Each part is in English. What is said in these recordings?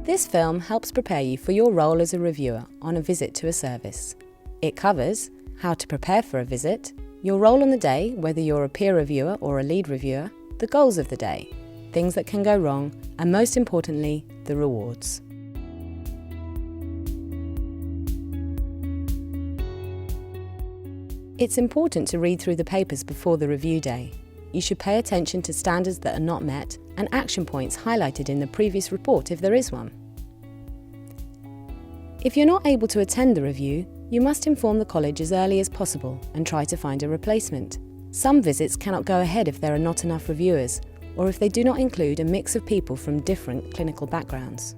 This film helps prepare you for your role as a reviewer on a visit to a service. It covers how to prepare for a visit, your role on the day, whether you're a peer reviewer or a lead reviewer, the goals of the day, things that can go wrong, and most importantly, the rewards. It's important to read through the papers before the review day. You should pay attention to standards that are not met and action points highlighted in the previous report if there is one. If you're not able to attend the review, you must inform the college as early as possible and try to find a replacement. Some visits cannot go ahead if there are not enough reviewers, or if they do not include a mix of people from different clinical backgrounds.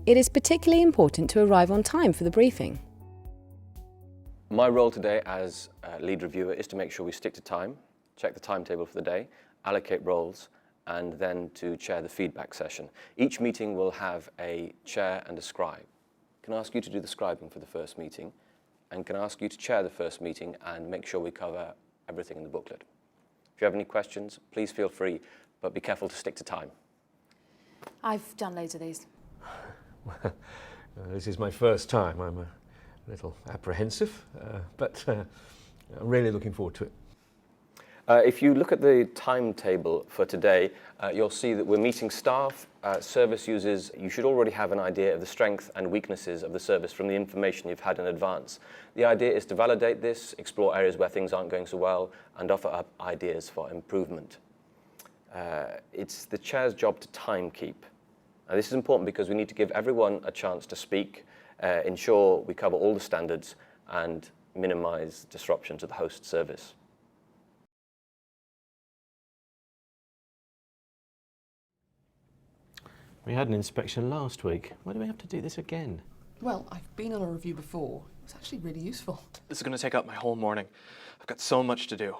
It is particularly important to arrive on time for the briefing. My role today as a lead reviewer is to make sure we stick to time, check the timetable for the day, allocate roles, and then to chair the feedback session. Each meeting will have a chair and a scribe. Can I ask you to do the scribing for the first meeting, and can I ask you to chair the first meeting and make sure we cover everything in the booklet. If you have any questions, please feel free, but be careful to stick to time. I've done loads of these. This is my first time. I'm a little apprehensive, but I'm really looking forward to it. If you look at the timetable for today, you'll see that we're meeting staff, service users. You should already have an idea of the strengths and weaknesses of the service from the information you've had in advance. The idea is to validate this, explore areas where things aren't going so well, and offer up ideas for improvement. It's the chair's job to time keep. Now, this is important because we need to give everyone a chance to speak, ensure we cover all the standards, and minimize disruption to the host service. We had an inspection last week. Why do we have to do this again? Well, I've been on a review before. It was actually really useful. This is going to take up my whole morning. I've got so much to do.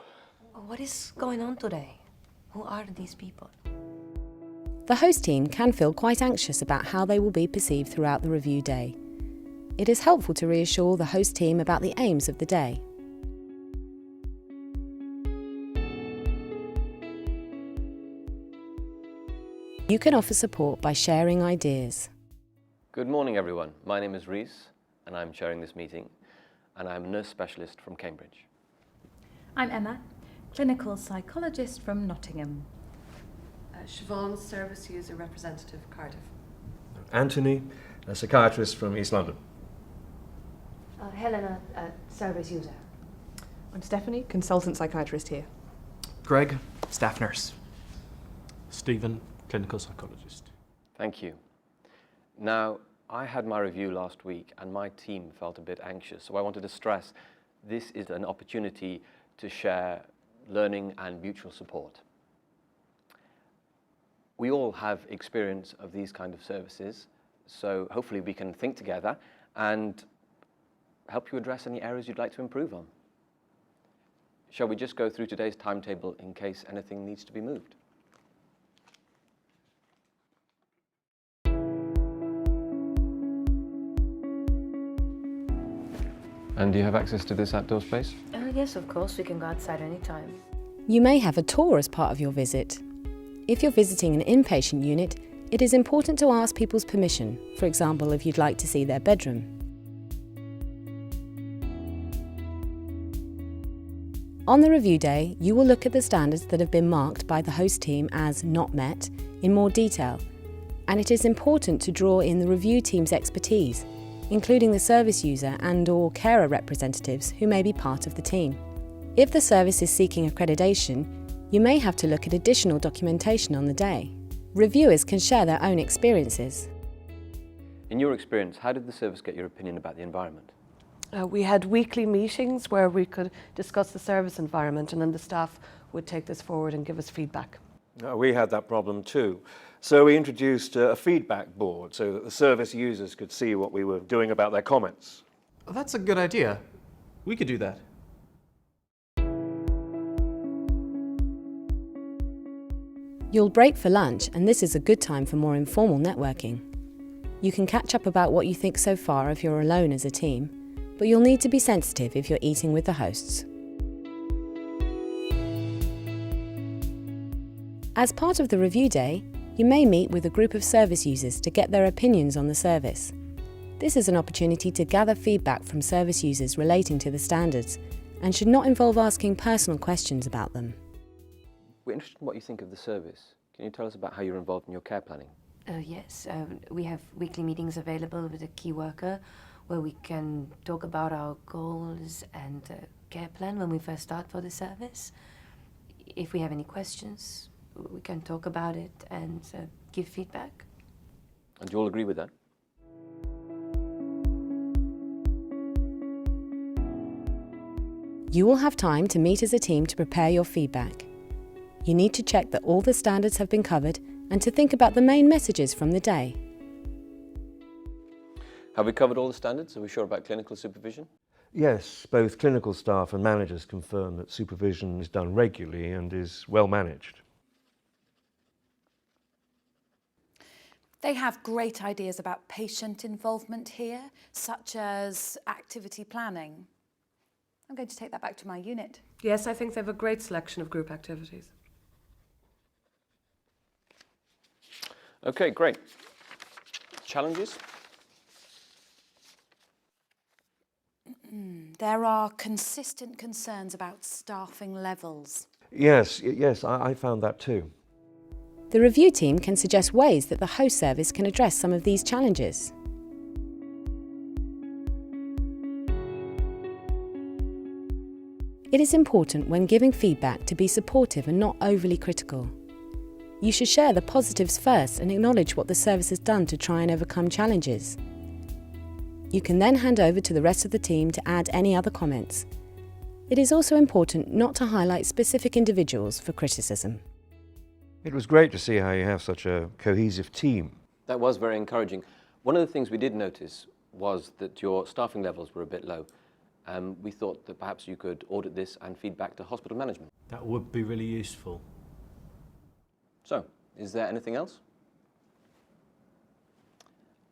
What is going on today? Who are these people? The host team can feel quite anxious about how they will be perceived throughout the review day. It is helpful to reassure the host team about the aims of the day. You can offer support by sharing ideas. Good morning, everyone. My name is Reese, and I'm chairing this meeting, and I'm a nurse specialist from Cambridge. I'm Emma, clinical psychologist from Nottingham. Siobhan, service user representative, Cardiff. Anthony, a psychiatrist from East London. Helena, service user. I'm Stephanie, consultant psychiatrist here. Greg, staff nurse. Stephen, clinical psychologist. Thank you. Now, I had my review last week, and my team felt a bit anxious, so I wanted to stress this is an opportunity to share learning and mutual support. We all have experience of these kind of services, so hopefully we can think together and help you address any areas you'd like to improve on. Shall we just go through today's timetable in case anything needs to be moved? And do you have access to this outdoor space? Yes, of course, we can go outside anytime. You may have a tour as part of your visit. If you're visiting an inpatient unit, it is important to ask people's permission, for example, if you'd like to see their bedroom. On the review day, you will look at the standards that have been marked by the host team as not met in more detail, and it is important to draw in the review team's expertise, including the service user and/or carer representatives who may be part of the team. If the service is seeking accreditation, you may have to look at additional documentation on the day. Reviewers can share their own experiences. In your experience, how did the service get your opinion about the environment? We had weekly meetings where we could discuss the service environment, and then the staff would take this forward and give us feedback. We had that problem too. So we introduced a feedback board so that the service users could see what we were doing about their comments. Well, that's a good idea. We could do that. You'll break for lunch, and this is a good time for more informal networking. You can catch up about what you think so far if you're alone as a team, but you'll need to be sensitive if you're eating with the hosts. As part of the review day, you may meet with a group of service users to get their opinions on the service. This is an opportunity to gather feedback from service users relating to the standards and should not involve asking personal questions about them. We're interested in what you think of the service. Can you tell us about how you're involved in your care planning? Yes, we have weekly meetings available with a key worker where we can talk about our goals and care plan when we first start for the service. If we have any questions, we can talk about it and give feedback. And you all agree with that? You will have time to meet as a team to prepare your feedback. You need to check that all the standards have been covered and to think about the main messages from the day. Have we covered all the standards? Are we sure about clinical supervision? Yes, both clinical staff and managers confirm that supervision is done regularly and is well managed. They have great ideas about patient involvement here, such as activity planning. I'm going to take that back to my unit. Yes, I think they have a great selection of group activities. Okay, great. Challenges? There are consistent concerns about staffing levels. Yes, I found that too. The review team can suggest ways that the host service can address some of these challenges. It is important when giving feedback to be supportive and not overly critical. You should share the positives first and acknowledge what the service has done to try and overcome challenges. You can then hand over to the rest of the team to add any other comments. It is also important not to highlight specific individuals for criticism. It was great to see how you have such a cohesive team. That was very encouraging. One of the things we did notice was that your staffing levels were a bit low. We thought that perhaps you could audit this and feed back to hospital management. That would be really useful. So, is there anything else?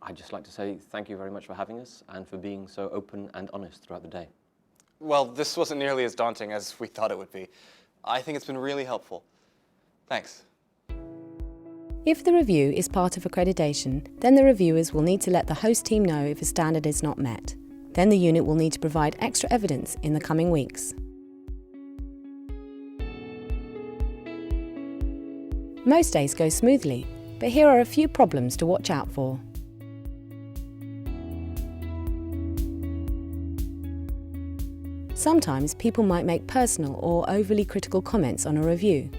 I'd just like to say thank you very much for having us and for being so open and honest throughout the day. Well, this wasn't nearly as daunting as we thought it would be. I think it's been really helpful. Thanks. If the review is part of accreditation, then the reviewers will need to let the host team know if a standard is not met. Then the unit will need to provide extra evidence in the coming weeks. Most days go smoothly, but here are a few problems to watch out for. Sometimes people might make personal or overly critical comments on a review,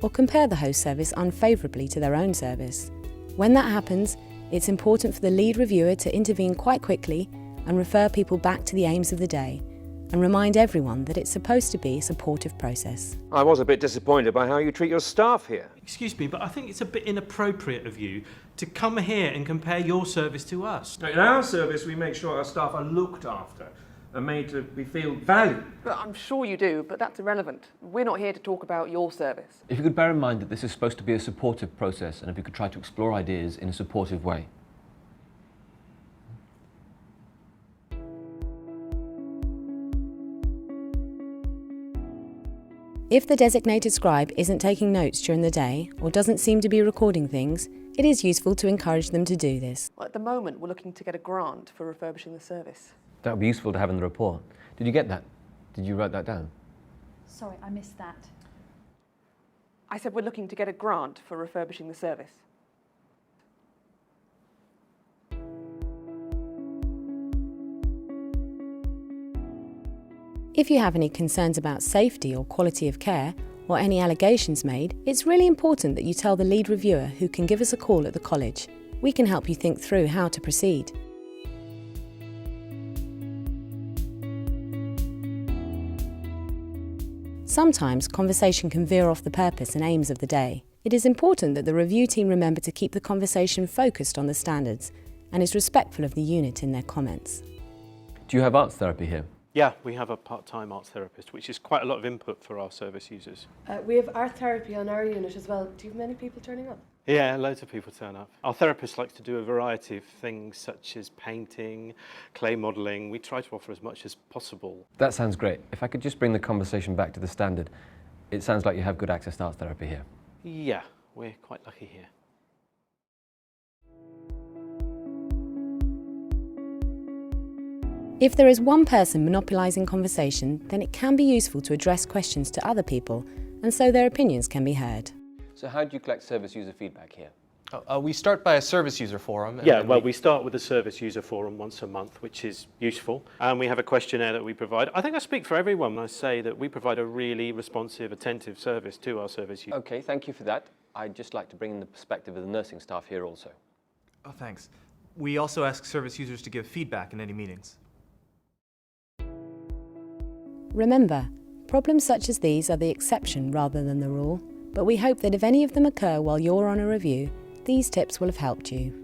or compare the host service unfavourably to their own service. When that happens, it's important for the lead reviewer to intervene quite quickly and refer people back to the aims of the day, and remind everyone that it's supposed to be a supportive process. I was a bit disappointed by how you treat your staff here. Excuse me, but I think it's a bit inappropriate of you to come here and compare your service to us. In our service, we make sure our staff are looked after and made to feel valued. But I'm sure you do, but that's irrelevant. We're not here to talk about your service. If you could bear in mind that this is supposed to be a supportive process, and if you could try to explore ideas in a supportive way. If the designated scribe isn't taking notes during the day or doesn't seem to be recording things, it is useful to encourage them to do this. Well, at the moment, we're looking to get a grant for refurbishing the service. That would be useful to have in the report. Did you get that? Did you write that down? Sorry, I missed that. I said we're looking to get a grant for refurbishing the service. If you have any concerns about safety or quality of care, or any allegations made, it's really important that you tell the lead reviewer, who can give us a call at the college. We can help you think through how to proceed. Sometimes conversation can veer off the purpose and aims of the day. It is important that the review team remember to keep the conversation focused on the standards and is respectful of the unit in their comments. Do you have arts therapy here? Yeah, we have a part-time arts therapist, which is quite a lot of input for our service users. We have art therapy on our unit as well. Do you have many people turning up? Yeah, loads of people turn up. Our therapist likes to do a variety of things such as painting, clay modelling. We try to offer as much as possible. That sounds great. If I could just bring the conversation back to the standard, it sounds like you have good access to arts therapy here. Yeah, We're quite lucky here. If there is one person monopolising conversation, then it can be useful to address questions to other people, and so their opinions can be heard. So how do you collect service user feedback here? We start by a service user forum. Yeah, well, we start with a service user forum once a month, which is useful. And we have a questionnaire that we provide. I think I speak for everyone when I say that we provide a really responsive, attentive service to our service users. Okay, thank you for that. I'd just like to bring in the perspective of the nursing staff here also. Oh, thanks. We also ask service users to give feedback in any meetings. Remember, problems such as these are the exception rather than the rule, but we hope that if any of them occur while you're on a review, these tips will have helped you.